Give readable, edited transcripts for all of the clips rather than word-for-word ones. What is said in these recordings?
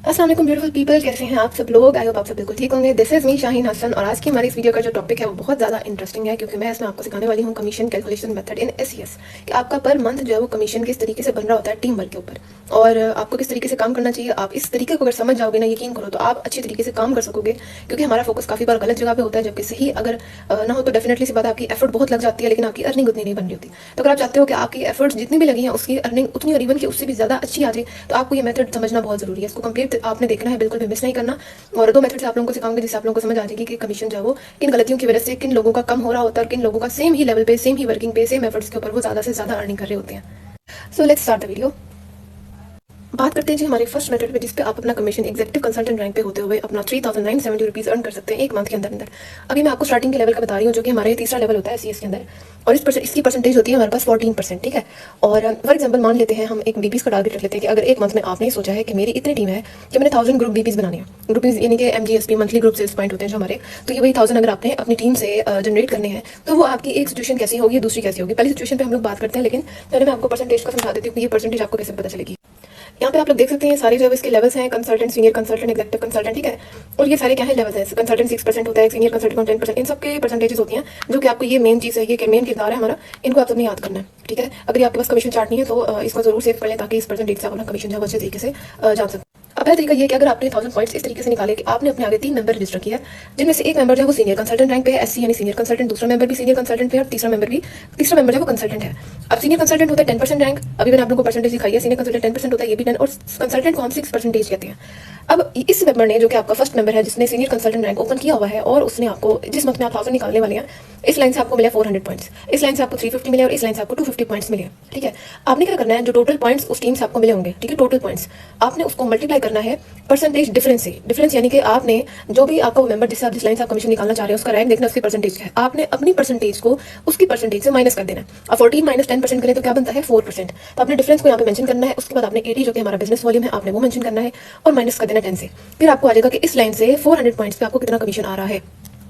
अस्सलाम वालेकुम beautiful people, कैसे हैं आप सब लोग। आई होप आप सब बिल्कुल ठीक होंगे। This is me Shaheen Hasan और आज की हमारी इस वीडियो का जो टॉपिक है वो बहुत ज़्यादा इंटरेस्टिंग है क्योंकि मैं इसमें आपको सिखाने वाली हूँ commission calculation method in SES कि आपका पर मंथ जो है वो कमीशन किस तरीके से बन रहा होता है टीम वर्क के ऊपर और आपको किस तरीके से काम करना चाहिए। आप इस तरीके को अगर समझ जाओगे ना, यकीन करो तो आप अच्छी तरीके से काम कर सकोगे क्योंकि हमारा फोकस काफ़ी बार गलत जगह पे होता है, जबकि सही अगर ना हो तो डेफिनेटली सी बात आपकी एफर्ट बहुत लग जाती है लेकिन आपकी अर्निंग उतनी नहीं बन रही होती। तो अगर आप चाहते हो कि आपकी एफर्ट्स जितनी भी लगी हैं उसकी अर्निंग उतनी और इवन की उससे भी ज़्यादा अच्छी आ जाए तो आपको ये मेथड समझना बहुत ज़रूरी है। इसको कंप्लीट आपने देखना है, बिल्कुल भी मिस नहीं करना। और दो मेथड से आप लोगों को सिखाऊंगी जिससे आप लोगों को समझ आ जाएगी कि कमीशन जो है वो किन गलतियों की वजह से किन लोगों का कम हो रहा होता है और किन लोगों का सेम ही लेवल पे, सेम ही वर्किंग पे, सेम एफर्ट्स के ऊपर वो ज़्यादा से ज़्यादा अर्निंग कर रहे होते हैं। So let's start the video. बात करते हैं जी हमारे फर्स्ट मेथड पे जिस पे आप अपना कमीशन एग्जीक्यूटिव कंसल्टेंट रैंक पे होते हुए अपना 3970 रुपीज़ अर्न कर सकते हैं एक मंथ के अंदर अंदर। अभी मैं आपको स्टार्टिंग के लेवल का बता रही हूँ जो कि हमारे तीसरा लेवल होता है सीएस के अंदर और इसकी परसेंटेज होती है हमारे पास 14%। ठीक है। और फॉर एग्जांपल मान लेते हैं हम एक बीपीज़ का टारगेट रख लेते हैं कि अगर एक मंथ में आपने सोचा है कि मेरी इतनी टीम है कि मैंने 1000 ग्रुप बीपीज़ बनाने हैं। ग्रुपीज़ यानी कि MGSP monthly group sales point होते हैं जो हमारे, तो ये वही 1000 अगर आपने अपनी टीम से जनरेट करने हैं तो वो आपकी एक सिचुएशन कैसी होगी, दूसरी कैसी होगी। पहली सिचुएशन पे हम लोग बात करते हैं लेकिन पहले मैं आपको परसेंटेज का समझा देती हूँ कि ये परसेंटेज आपको कैसे पता चलेगी। यहाँ पे आप लोग देख सकते हैं सारे जो इसके लेवल्स हैं, consultant, senior consultant, executive consultant. ठीक है। और ये सारे क्या है लेवल्स हैं। कंसल्टेंट 6% होता है, सीनियर कंसल्टेंट 10%। इन सब के परसेंटेजेस होती हैं जो कि आपको ये मेन चीज़ है, ये मेन किरदार है हमारा, इनको आप सबने याद करना है। ठीक है। अगर आपके पास कमीशन चार्ट नहीं है तो इसको जरूर सेव कर लें ताकि इस परसेंटेज से आप अपना कमीशन जो है अच्छे तरीके से जान सकते। अब पहला तरीका ये कि अगर आपने 1000 पॉइंट्स इस तरीके से निकाले कि आपने अपने आगे 3 मेंबर रजिस्टर किया है जिनमें से एक मेंबर जो है वो सीनियर कंसल्टेंट रैंक पे है, SC यानी सीनियर कंसल्टेंट, दूसरा मेंबर भी सीनियर कंसल्टेंट पे है और तीसरा मेंबर जो है वो कंसल्टेंट है। अब सीनियर कंसल्टेंट होता है 10% रैंक, अभी मैंने आप लोगों को परसेंटेज दिखाई है। सीनियर कंसल्टेंट 10% होता है, ये भी 10, और कंसल्टेंट को हम 6% कहते हैं। अब इस मेंबर ने जो कि आपका फर्स्ट मेंबर है जिसने सीनियर कंसल्टेंट रैंक ओपन किया हुआ है और उसने आपको जिस मंथ में आप 1000 निकालने वाले हैं, इस लाइन से आपको मिले 400 पॉइंट्स, इस लाइन से आपको 350 मिले और इस लाइन से आपको 250 पॉइंट्स मिले। ठीक है। आपने क्या करना है, जो टोटल पॉइंट्स उस टीम से आपको मिले होंगे, ठीक है, टोटल पॉइंट्स आपने उसको मल्टीप्लाई करना है परसेंटेज डिफरेंस से। डिफरेंस यानी कि आपने जो भी आपका वो मेंबर जिससे आप जिस लाइन से आप कमीशन निकालना चाह रहे हैं उसका रैंक देखना, उसकी परसेंटेज है, आपने अपनी परसेंटेज को उसकी परसेंटेज से माइनस कर देना है। अब 14 माइनस 10% करें तो क्या बनता है 4%। तो आपने डिफरेंस को यहाँ पे मेंशन करना है। उसके बाद आपने 80 जो कि हमारा बिजनेस वॉल्यूम है आपने वो मेंशन करना है और माइनस कर देना 10 से। फिर आपको आ जाएगा कि इस लाइन से 400 पॉइंट्स पे आपको कितना कमीशन आ रहा है।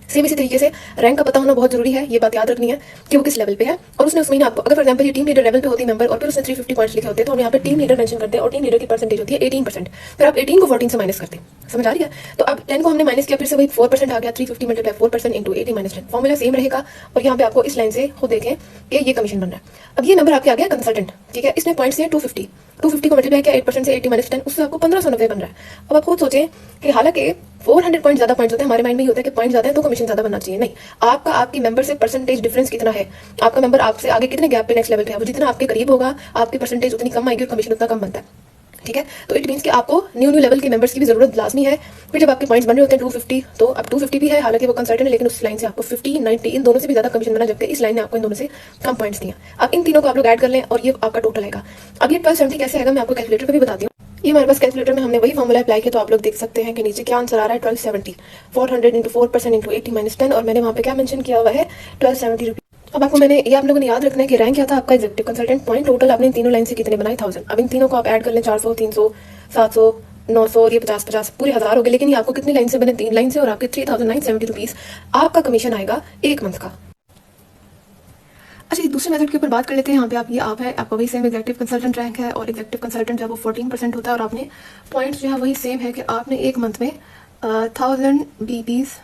सेम इसी तरीके से रैंक का पता होना बहुत जरूरी है, ये बात याद रखनी है कि वो किस लेवल पे है और उसने उस महीने आपको, अगर फॉर एग्जांपल ये टीम लीडर लेवल पे होती है मेंबर और फिर उसने 350 पॉइंट्स लिखे होते तो हम यहाँ पे टीम लीडर मेंशन करते हैं और टीम लीडर की परसेंटेज होती है 18%। फिर आप 18 को 14 से माइनस करते हैं, समझ आ रही है। तो अब 10 को हमने माइनस किया, फिर से वही 4% आ गया, 350 multiply 4% into 80 minus 10, formula same रहेगा। और यहाँ पे आपको इस लाइन से खुद देखें कि ये कमीशन बन रहा है। अब ये नंबर आपके आ गया कंसल्टेंट, ठीक है, इसने पॉइंट्स दिए 250 को मल्टीप्लाई किया 8% से 80 माइनस 10, उससे आपको 1590 बन रहा है। अब आप खुद सोचें कि हालांकि 400 पॉइंट ज्यादा पॉइंट्स होते हैं, हमारे माइंड में ये होता है कि पॉइंट ज्यादा है तो कमीशन ज्यादा बनना चाहिए। नहीं, आपका आपकी मेंबर से परसेंटेज डिफरेंस कितना है, आपका मेंबर आपसे आगे कितने गैप पे नेक्स्ट लेवल पे है, वो जितना आपके करीब होगा आपकी परसेंटेज उतनी कम आएगी और कमीशन उतना कम बनता है। ठीक है। तो इट मीन्स कि आपको न्यू लेवल के मेंबर्स की भी जरूरत लाजमी है। फिर जब आपके पॉइंट्स बन रहे होते हैं 250, तो अब 250 भी है, हालांकि वो कंसल्टेंट है लेकिन उस लाइन से आपको 50, 90 इन दोनों से भी ज्यादा कमीशन बना, जबकि इस लाइन ने आपको इन दोनों से कम पॉइंट्स दिए। अब इन तीनों को आप लोग ऐड कर लें और ये आपका टोटल आएगा। अब ये 1270 कैसे आएगा मैं आपको कैलकुलेटर पे भी बताती हूँ। ये हमारे पास कैलकुलेटर में हमने वही फॉर्मूला अप्लाई किया तो आप लोग देख सकते हैं कि नीचे क्या आंसर आ रहा है 1270, 400 इंटू 4% इंटू 80 माइनस 10 और मैंने वहाँ पे क्या मेंशन किया हुआ है 1270 रुपीज। अब आपको मैंने ये आप लोगों ने याद रखना है कि रैंक क्या था आपका एग्जीक्यूटिव कंसल्टेंट पॉइंट टोटल आपने इन तीनों लाइन से कितने बनाए 1000। अब इन तीनों को आप ऐड कर लें 400, 300, 700, 900 और ये 50 पूरे 1000 हो गए। लेकिन ये आपको कितनी लाइन से बने, 3 लाइन से, और आपके 3970 रुपीज आपका कमीशन आएगा एक मंथ का। अच्छा, दूसरे मेथड के ऊपर बात कर लेते हैं। यहाँ पे आप है, आपका वही सेम एग्जीक्यूटिव कंसल्टेंट रैंक है और एग्जीक्यूटिव कंसल्टेंट जो है वो 14% होता है और आपने पॉइंट्स जो है वही सेम है कि आपने एक मंथ में 1000 बीपीज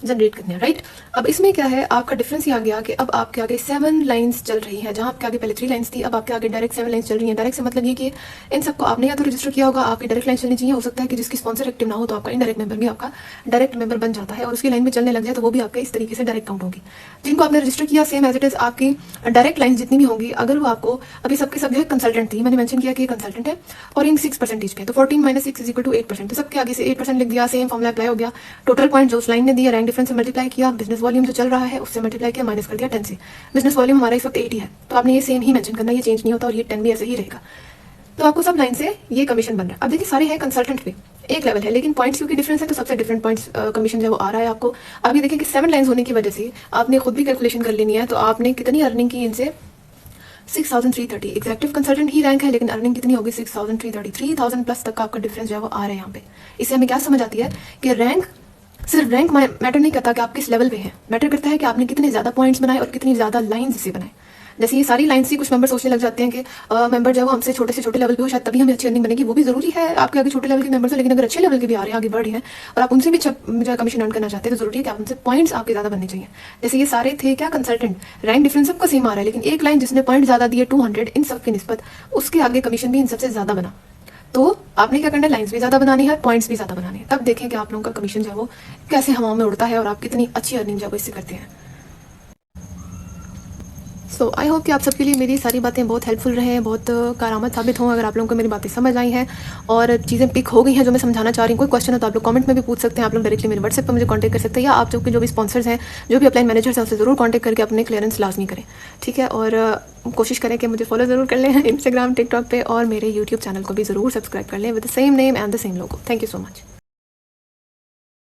जनरेट करने हैं, राइट। अब इसमें क्या है, आपका डिफरेंस ये आ गया कि अब आपके आगे 7 लाइंस चल रही हैं, जहां आपके आगे पहले 3 लाइंस थी, अब आपके आगे डायरेक्ट 7 लाइंस चल रही हैं। डायरेक्ट से मतलब ये कि इन सबको आपने या तो रजिस्टर किया होगा, आपकी डायरेक्ट लाइन चलनी चाहिए। हो सकता है कि जिसकी स्पॉन्सर एक्टिव ना हो तो आपका इनडायरेक्ट मेंबर भी आपका डायरेक्ट मेंबर बन जाता है और उसकी लाइन में चलने लग जाए तो वो भी आपके इस तरीके से डायरेक्ट काउंट होगी। जिनको आपने रजिस्टर किया सेम एज इट इज आपकी डायरेक्ट लाइन जितनी भी होंगी, अगर वो आपको अभी सबके सब जो है कंसल्टेंट थी, मैंने मेंशन किया कि कंसल्टेंट है और इन 6% पे, तो 14 माइनस 6 इज इक्वल टू 8%, तो सबके आगे से 8% लिख दिया, सेम फॉर्मूला अप्लाई हो गया। टोटल पॉइंट जो उस लाइन ने दिया रैंक डिफरेंस से मल्टीप्लाई किया, बिजनेस वॉल्यूम जो चल रहा है उससे मल्टीप्लाई किया, माइनस कर दिया 10 से। बिजनेस वॉल्यूम हमारा इस वक्त 80 है तो आपने ये सेम ही मेंशन करना, ये चेंज नहीं होता और ये 10 भी ऐसे ही रहेगा। तो आपको सब लाइन से ये कमीशन बन रहा है। अब देखिए सारे हैं कंसल्टेंट पे, एक लेवल है लेकिन पॉइंट्स क्योंकि डिफरेंस है तो सबसे डिफरेंट पॉइंट्स कमीशन जो वो आ रहा है आपको। अब ये देखिए कि 7 लाइन्स होने की वजह से आपने खुद भी कैलकुलेशन कर लेनी है, तो आपने कितनी अर्निंग की इनसे 6330। एग्जीक्यूटिव कंसल्टेंट ही रैंक है लेकिन अर्निंग कितनी होगी 6330, 3000 प्लस तक का आपका डिफरेंस जो है वो आ रहा है यहाँ पे। इससे हमें क्या समझ आती है कि रैंक सिर्फ रैंक मैटर नहीं करता कि आप किस लेवल पे हैं, मैटर करता है कि आपने कितने ज्यादा पॉइंट्स बनाए और कितनी ज्यादा लाइंस से बनाए। जैसे ये सारी लाइन्स ही कुछ मेंबर सोचने लग जाते हैं कि मेंबर जो है वो हमसे छोटे से छोटे लेवल पे हो, शायद तभी हमें अच्छी अर्निंग बनेगी। वो भी ज़रूरी है आपके आगे छोटे लेवल के मेंबर्स हो, लेकिन अगर अच्छे लेवल के भी आ रहे हैं, आगे बढ़ रहे हैं और आप उनसे भी जो है कमीशन अर्न करना चाहते हैं, तो ज़रूरी है कि आप उनसे पॉइंट्स आपके ज़्यादा बनने चाहिए। जैसे ये सारे थे क्या कंसल्टेंट, रैंक डिफरेंस सबका सेम आ रहा है, लेकिन एक लाइन जिसने पॉइंट ज़्यादा दिए 200 इन सब की निस्बत, उसके आगे कमीशन भी इन सबसे ज़्यादा बना। तो आपने क्या करना है, लाइंस भी ज़्यादा बनानी है, पॉइंट्स भी ज़्यादा बनाने हैं, तब देखें कि आप लोगों का कमीशन जो है वो कैसे हवाओं में उड़ता है और आप कितनी अच्छी अर्निंग जो है वो इससे करते हैं। सो आई होप कि आप सबके लिए मेरी सारी बातें बहुत हेल्पफुल रहे, बहुत कारआमद साबित हों। अगर आप लोगों को मेरी बातें समझ आई हैं और चीज़ें पिक हो गई हैं जो मैं समझाना चाह रही हूँ, कोई क्वेश्चन हो तो आप लोग कमेंट में भी पूछ सकते हैं। आप लोग डायरेक्टली मेरे व्हाट्सएप पर मुझे कांटेक्ट कर सकते हैं, या आप जो भी स्पॉन्सर्स हैं, जो भी अपलाइन मैनेजर्स हैं, उससे ज़रूर कांटेक्ट करके अपने क्लियरेंस लाजमी करें, ठीक है। और कोशिश करें कि मुझे फॉलो ज़रूर कर लें इंस्टाग्राम, टिकटॉक पे, और मेरे यूट्यूब चैनल को भी ज़रूर सब्सक्राइब कर लें with the same name and the same logo. Thank you so much.